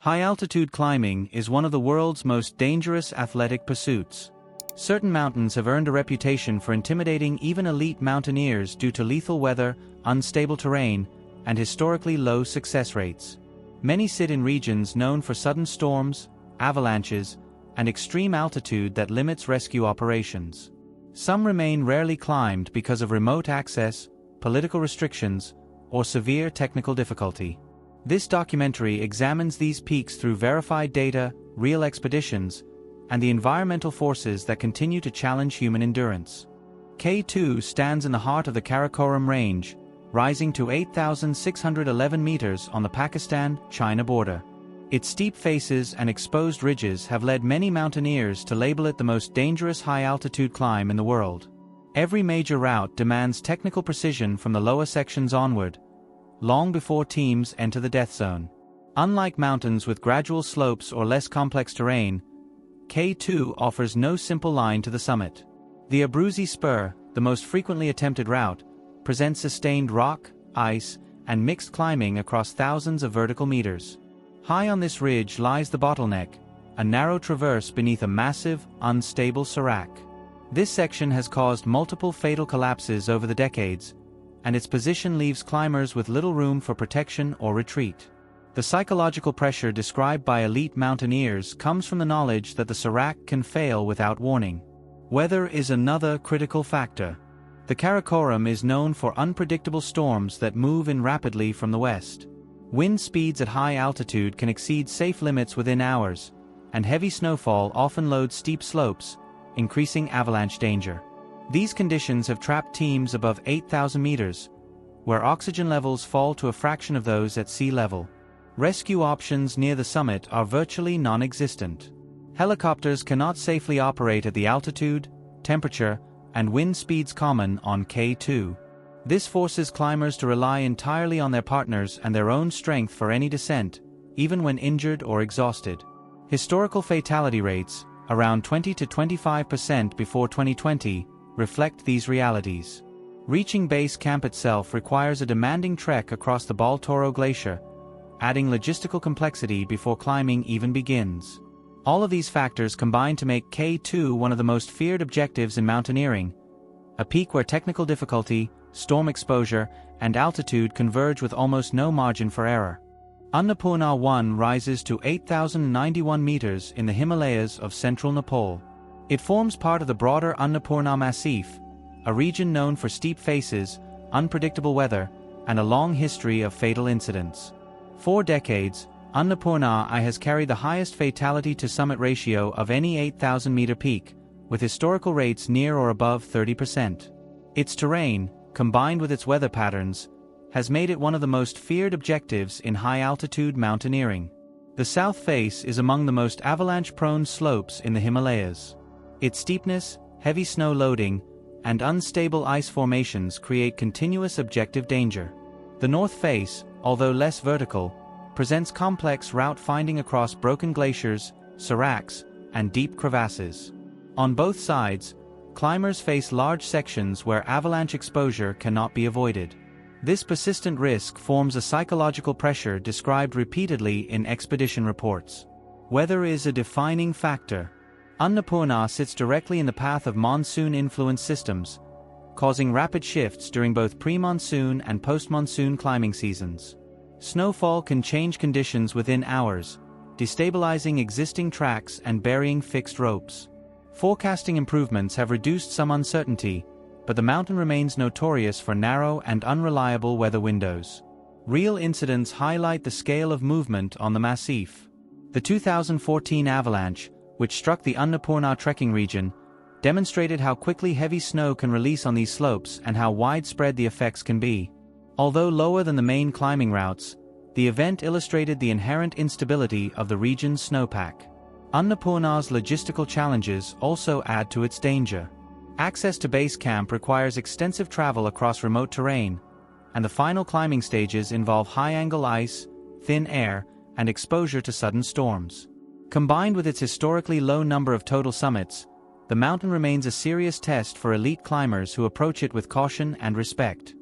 High-altitude climbing is one of the world's most dangerous athletic pursuits. Certain mountains have earned a reputation for intimidating even elite mountaineers due to lethal weather, unstable terrain, and historically low success rates. Many sit in regions known for sudden storms, avalanches, and extreme altitude that limits rescue operations. Some remain rarely climbed because of remote access, political restrictions, or severe technical difficulty. This documentary examines these peaks through verified data, real expeditions, and the environmental forces that continue to challenge human endurance. K2 stands in the heart of the Karakoram Range, rising to 8,611 meters on the Pakistan-China border. Its steep faces and exposed ridges have led many mountaineers to label it the most dangerous high-altitude climb in the world. Every major route demands technical precision from the lower sections onward, long before teams enter the death zone. Unlike mountains with gradual slopes or less complex terrain, K2 offers no simple line to the summit. The Abruzzi Spur, the most frequently attempted route, presents sustained rock, ice, and mixed climbing across thousands of vertical meters. High on this ridge lies the bottleneck, a narrow traverse beneath a massive, unstable sérac. This section has caused multiple fatal collapses over the decades, and its position leaves climbers with little room for protection or retreat. The psychological pressure described by elite mountaineers comes from the knowledge that the sérac can fail without warning. Weather is another critical factor. The Karakoram is known for unpredictable storms that move in rapidly from the west. Wind speeds at high altitude can exceed safe limits within hours, and heavy snowfall often loads steep slopes, increasing avalanche danger. These conditions have trapped teams above 8,000 meters, where oxygen levels fall to a fraction of those at sea level. Rescue options near the summit are virtually non-existent. Helicopters cannot safely operate at the altitude, temperature, and wind speeds common on K2. This forces climbers to rely entirely on their partners and their own strength for any descent, even when injured or exhausted. Historical fatality rates, around 20 to 25% before 2020, reflect these realities. Reaching base camp itself requires a demanding trek across the Baltoro Glacier, adding logistical complexity before climbing even begins. All of these factors combine to make K2 one of the most feared objectives in mountaineering, a peak where technical difficulty, storm exposure, and altitude converge with almost no margin for error. Annapurna I rises to 8,091 meters in the Himalayas of central Nepal. It forms part of the broader Annapurna Massif, a region known for steep faces, unpredictable weather, and a long history of fatal incidents. For decades, Annapurna I has carried the highest fatality-to-summit ratio of any 8,000-meter peak, with historical rates near or above 30%. Its terrain, combined with its weather patterns, has made it one of the most feared objectives in high-altitude mountaineering. The south face is among the most avalanche-prone slopes in the Himalayas. Its steepness, heavy snow loading, and unstable ice formations create continuous objective danger. The north face, although less vertical, presents complex route finding across broken glaciers, séracs, and deep crevasses. On both sides, climbers face large sections where avalanche exposure cannot be avoided. This persistent risk forms a psychological pressure described repeatedly in expedition reports. Weather is a defining factor. Annapurna sits directly in the path of monsoon-influenced systems, causing rapid shifts during both pre-monsoon and post-monsoon climbing seasons. Snowfall can change conditions within hours, destabilizing existing tracks and burying fixed ropes. Forecasting improvements have reduced some uncertainty, but the mountain remains notorious for narrow and unreliable weather windows. Real incidents highlight the scale of movement on the massif. The 2014 avalanche, which struck the Annapurna trekking region, demonstrated how quickly heavy snow can release on these slopes and how widespread the effects can be. Although lower than the main climbing routes, the event illustrated the inherent instability of the region's snowpack. Annapurna's logistical challenges also add to its danger. Access to base camp requires extensive travel across remote terrain, and the final climbing stages involve high-angle ice, thin air, and exposure to sudden storms. Combined with its historically low number of total summits, the mountain remains a serious test for elite climbers who approach it with caution and respect.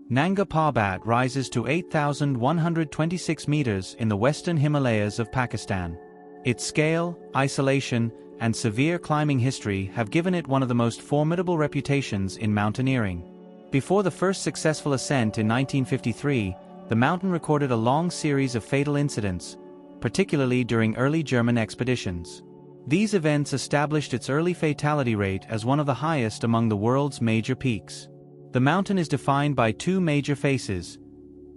Nanga Parbat rises to 8,126 meters in the western Himalayas of Pakistan. Its scale, isolation, and severe climbing history have given it one of the most formidable reputations in mountaineering. Before the first successful ascent in 1953, the mountain recorded a long series of fatal incidents, particularly during early German expeditions. These events established its early fatality rate as one of the highest among the world's major peaks. The mountain is defined by two major faces,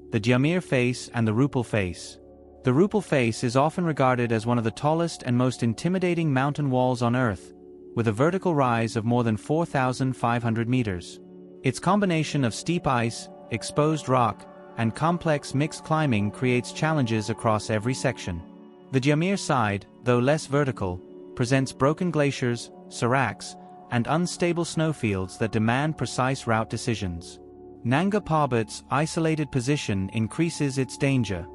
the Gyamir face and the Rupal face. The Rupal face is often regarded as one of the tallest and most intimidating mountain walls on Earth, with a vertical rise of more than 4,500 meters. Its combination of steep ice, exposed rock, and complex mixed climbing creates challenges across every section. The Gyamir side, though less vertical, presents broken glaciers, seracs, and unstable snowfields that demand precise route decisions. Nanga Parbat's isolated position increases its danger.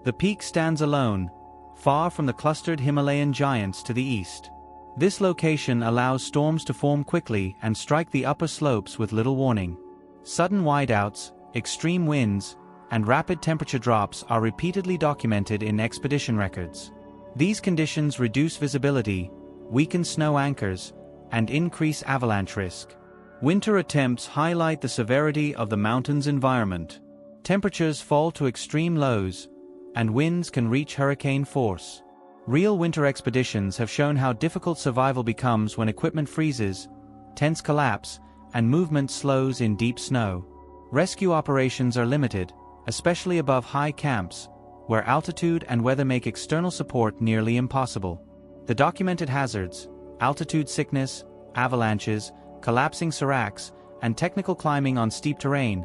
The peak stands alone, far from the clustered Himalayan giants to the east. This location allows storms to form quickly and strike the upper slopes with little warning. Sudden whiteouts, extreme winds, and rapid temperature drops are repeatedly documented in expedition records. These conditions reduce visibility, weaken snow anchors, and increase avalanche risk. Winter attempts highlight the severity of the mountain's environment. Temperatures fall to extreme lows, and winds can reach hurricane force. Real winter expeditions have shown how difficult survival becomes when equipment freezes, tents collapse, and movement slows in deep snow. Rescue operations are limited, especially above high camps, where altitude and weather make external support nearly impossible. The documented hazards, altitude sickness, avalanches, collapsing seracs, and technical climbing on steep terrain,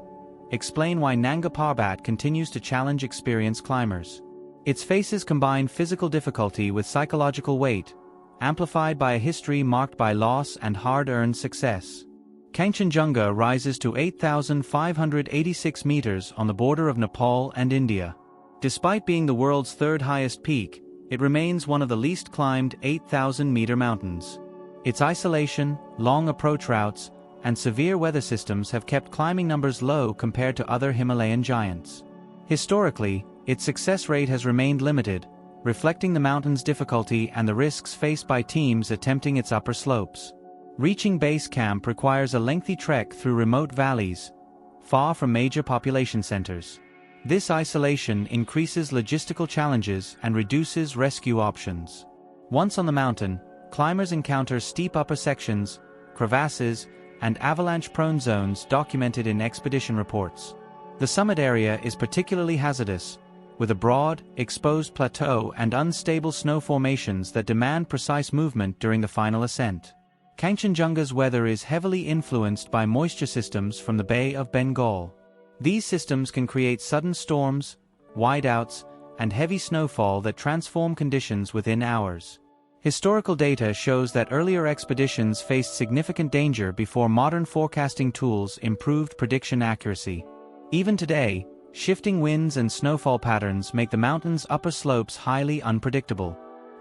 explain why Nanga Parbat continues to challenge experienced climbers. Its faces combine physical difficulty with psychological weight, amplified by a history marked by loss and hard-earned success. Kangchenjunga rises to 8,586 meters on the border of Nepal and India. Despite being the world's third highest peak, it remains one of the least climbed 8,000-meter mountains. Its isolation, long approach routes, and severe weather systems have kept climbing numbers low compared to other Himalayan giants. Historically, its success rate has remained limited, reflecting the mountain's difficulty and the risks faced by teams attempting its upper slopes. Reaching base camp requires a lengthy trek through remote valleys, far from major population centers. This isolation increases logistical challenges and reduces rescue options. Once on the mountain, climbers encounter steep upper sections, crevasses, and avalanche-prone zones documented in expedition reports. The summit area is particularly hazardous, with a broad, exposed plateau and unstable snow formations that demand precise movement during the final ascent. Kangchenjunga's weather is heavily influenced by moisture systems from the Bay of Bengal. These systems can create sudden storms, whiteouts, and heavy snowfall that transform conditions within hours. Historical data shows that earlier expeditions faced significant danger before modern forecasting tools improved prediction accuracy. Even today, shifting winds and snowfall patterns make the mountain's upper slopes highly unpredictable.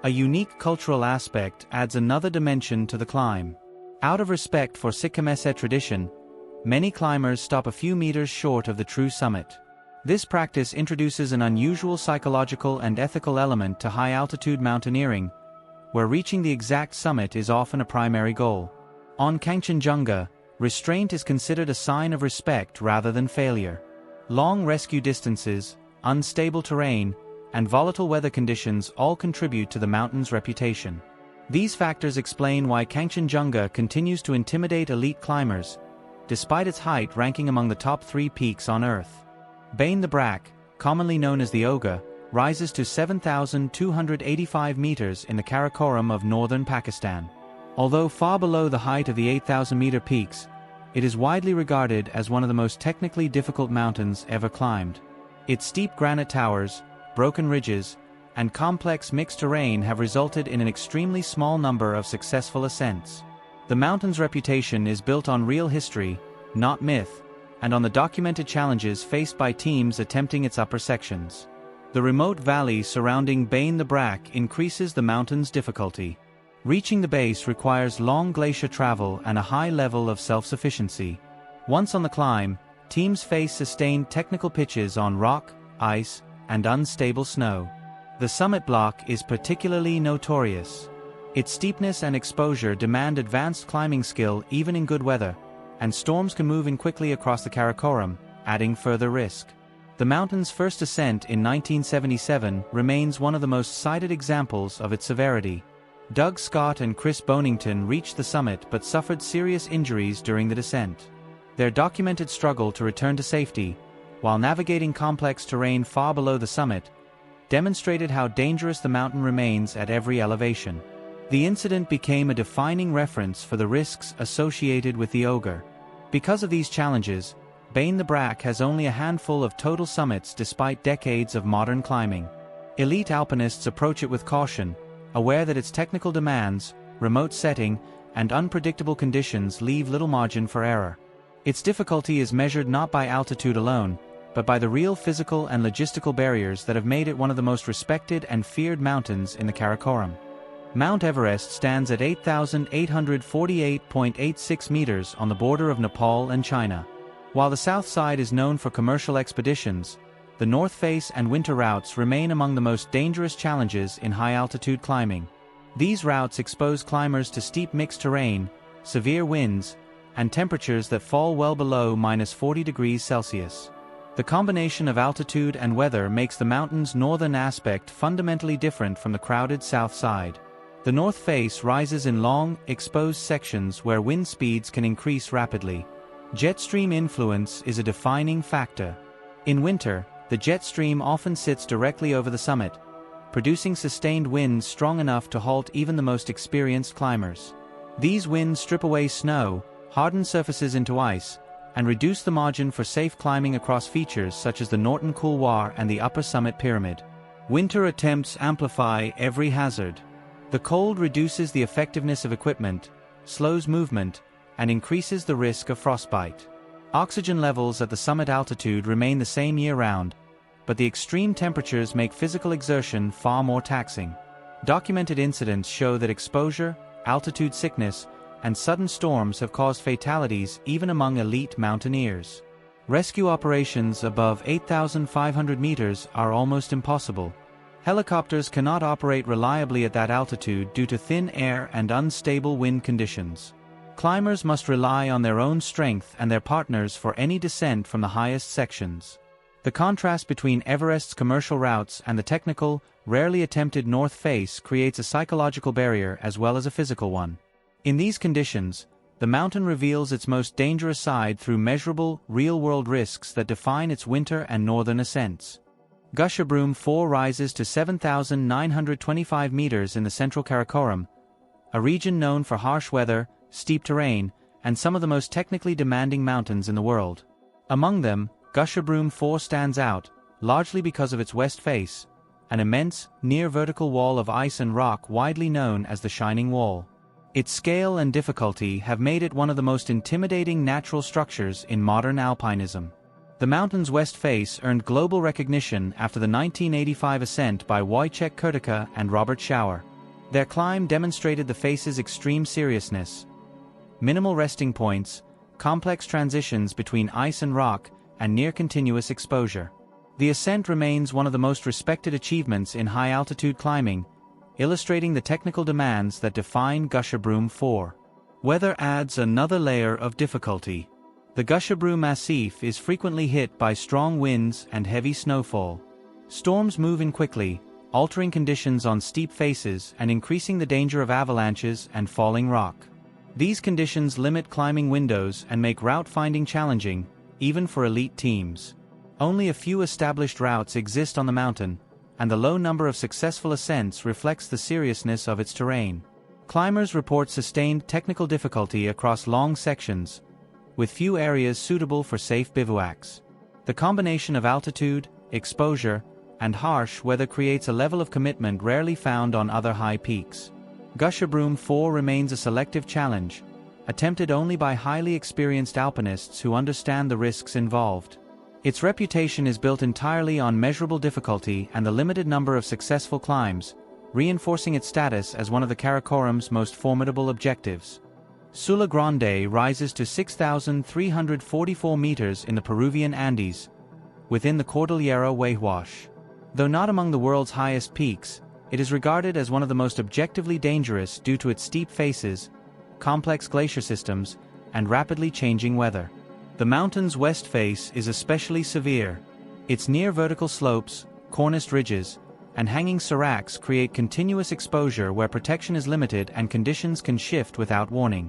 A unique cultural aspect adds another dimension to the climb. Out of respect for Sikkimese tradition, many climbers stop a few meters short of the true summit. This practice introduces an unusual psychological and ethical element to high-altitude mountaineering, where reaching the exact summit is often a primary goal. On Kangchenjunga, restraint is considered a sign of respect rather than failure. Long rescue distances, unstable terrain, and volatile weather conditions all contribute to the mountain's reputation. These factors explain why Kangchenjunga continues to intimidate elite climbers, despite its height ranking among the top 3 peaks on Earth. Baintha Brakk, commonly known as the Oga, rises to 7,285 meters in the Karakoram of northern Pakistan. Although far below the height of the 8,000-meter peaks, it is widely regarded as one of the most technically difficult mountains ever climbed. Its steep granite towers, broken ridges, and complex mixed terrain have resulted in an extremely small number of successful ascents. The mountain's reputation is built on real history, not myth, and on the documented challenges faced by teams attempting its upper sections. The remote valley surrounding Baintha Brakk increases the mountain's difficulty. Reaching the base requires long glacier travel and a high level of self-sufficiency. Once on the climb, teams face sustained technical pitches on rock, ice, and unstable snow. The summit block is particularly notorious. Its steepness and exposure demand advanced climbing skill even in good weather, and storms can move in quickly across the Karakoram, adding further risk. The mountain's first ascent in 1977 remains one of the most cited examples of its severity. Doug Scott and Chris Bonington reached the summit but suffered serious injuries during the descent. Their documented struggle to return to safety, while navigating complex terrain far below the summit, demonstrated how dangerous the mountain remains at every elevation. The incident became a defining reference for the risks associated with the ogre. Because of these challenges, Baintha Brakk has only a handful of total summits despite decades of modern climbing. Elite alpinists approach it with caution, aware that its technical demands, remote setting, and unpredictable conditions leave little margin for error. Its difficulty is measured not by altitude alone, but by the real physical and logistical barriers that have made it one of the most respected and feared mountains in the Karakoram. Mount Everest stands at 8,848.86 meters on the border of Nepal and China. While the south side is known for commercial expeditions, the north face and winter routes remain among the most dangerous challenges in high-altitude climbing. These routes expose climbers to steep mixed terrain, severe winds, and temperatures that fall well below -40 degrees Celsius. The combination of altitude and weather makes the mountain's northern aspect fundamentally different from the crowded south side. The north face rises in long, exposed sections where wind speeds can increase rapidly. Jet stream influence is a defining factor. In winter, the jet stream often sits directly over the summit, producing sustained winds strong enough to halt even the most experienced climbers. These winds strip away snow, harden surfaces into ice, and reduce the margin for safe climbing across features such as the Norton Couloir and the upper summit pyramid. Winter attempts amplify every hazard. The cold reduces the effectiveness of equipment, slows movement, and increases the risk of frostbite. Oxygen levels at the summit altitude remain the same year-round, but the extreme temperatures make physical exertion far more taxing. Documented incidents show that exposure, altitude sickness, and sudden storms have caused fatalities even among elite mountaineers. Rescue operations above 8,500 meters are almost impossible. Helicopters cannot operate reliably at that altitude due to thin air and unstable wind conditions. Climbers must rely on their own strength and their partners for any descent from the highest sections. The contrast between Everest's commercial routes and the technical, rarely attempted north face creates a psychological barrier as well as a physical one. In these conditions, the mountain reveals its most dangerous side through measurable, real-world risks that define its winter and northern ascents. Gasherbrum IV rises to 7,925 meters in the central Karakoram, a region known for harsh weather, steep terrain, and some of the most technically demanding mountains in the world. Among them, Gasherbrum IV stands out, largely because of its west face, an immense, near-vertical wall of ice and rock widely known as the Shining Wall. Its scale and difficulty have made it one of the most intimidating natural structures in modern alpinism. The mountain's west face earned global recognition after the 1985 ascent by Wojciech Kurtyka and Robert Schauer. Their climb demonstrated the face's extreme seriousness. Minimal resting points, complex transitions between ice and rock, and near-continuous exposure. The ascent remains one of the most respected achievements in high-altitude climbing, illustrating the technical demands that define Gasherbrum IV. Weather adds another layer of difficulty. The Gasherbrum Massif is frequently hit by strong winds and heavy snowfall. Storms move in quickly, altering conditions on steep faces and increasing the danger of avalanches and falling rock. These conditions limit climbing windows and make route finding challenging, even for elite teams. Only a few established routes exist on the mountain, and the low number of successful ascents reflects the seriousness of its terrain. Climbers report sustained technical difficulty across long sections, with few areas suitable for safe bivouacs. The combination of altitude, exposure, and harsh weather creates a level of commitment rarely found on other high peaks. Gasherbrum IV remains a selective challenge, attempted only by highly experienced alpinists who understand the risks involved. Its reputation is built entirely on measurable difficulty and the limited number of successful climbs, reinforcing its status as one of the Karakoram's most formidable objectives. Siula Grande rises to 6,344 meters in the Peruvian Andes, within the Cordillera Huayhuash. Though not among the world's highest peaks, it is regarded as one of the most objectively dangerous due to its steep faces, complex glacier systems, and rapidly changing weather. The mountain's west face is especially severe. Its near vertical slopes, corniced ridges, and hanging seracs create continuous exposure where protection is limited and conditions can shift without warning.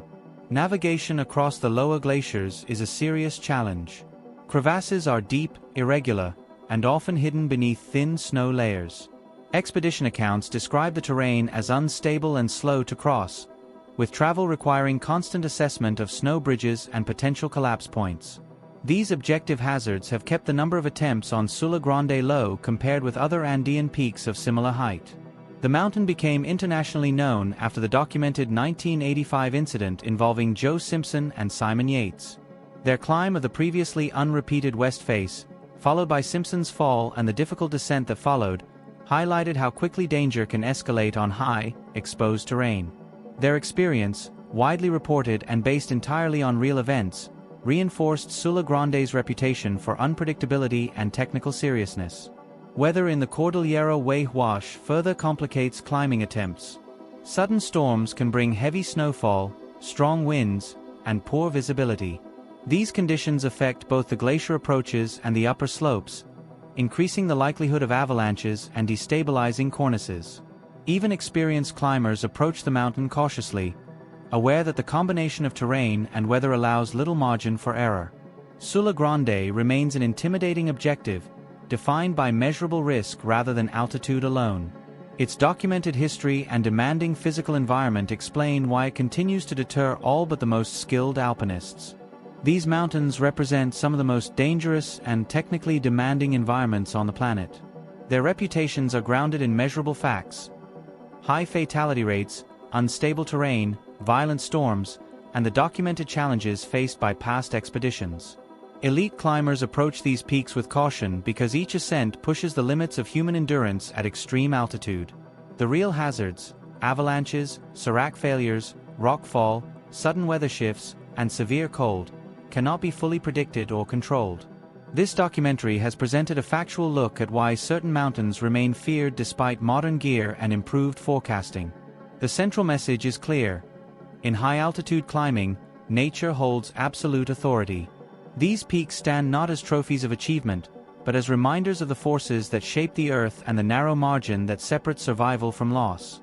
Navigation across the lower glaciers is a serious challenge. Crevasses are deep, irregular, and often hidden beneath thin snow layers. Expedition accounts describe the terrain as unstable and slow to cross, with travel requiring constant assessment of snow bridges and potential collapse points. These objective hazards have kept the number of attempts on Siula Grande low compared with other Andean peaks of similar height. The mountain became internationally known after the documented 1985 incident involving Joe Simpson and Simon Yates. Their climb of the previously unrepeated west face, followed by Simpson's fall and the difficult descent that followed, highlighted how quickly danger can escalate on high, exposed terrain. Their experience, widely reported and based entirely on real events, reinforced Siula Grande's reputation for unpredictability and technical seriousness. Weather in the Cordillera Huayhuash further complicates climbing attempts. Sudden storms can bring heavy snowfall, strong winds, and poor visibility. These conditions affect both the glacier approaches and the upper slopes, increasing the likelihood of avalanches and destabilizing cornices. Even experienced climbers approach the mountain cautiously, aware that the combination of terrain and weather allows little margin for error. Siula Grande remains an intimidating objective, defined by measurable risk rather than altitude alone. Its documented history and demanding physical environment explain why it continues to deter all but the most skilled alpinists. These mountains represent some of the most dangerous and technically demanding environments on the planet. Their reputations are grounded in measurable facts: high fatality rates, unstable terrain, violent storms, and the documented challenges faced by past expeditions. Elite climbers approach these peaks with caution because each ascent pushes the limits of human endurance at extreme altitude. The real hazards, avalanches, serac failures, rockfall, sudden weather shifts, and severe cold, cannot be fully predicted or controlled. This documentary has presented a factual look at why certain mountains remain feared despite modern gear and improved forecasting. The central message is clear: in high-altitude climbing, nature holds absolute authority. These peaks stand not as trophies of achievement, but as reminders of the forces that shape the earth and the narrow margin that separates survival from loss.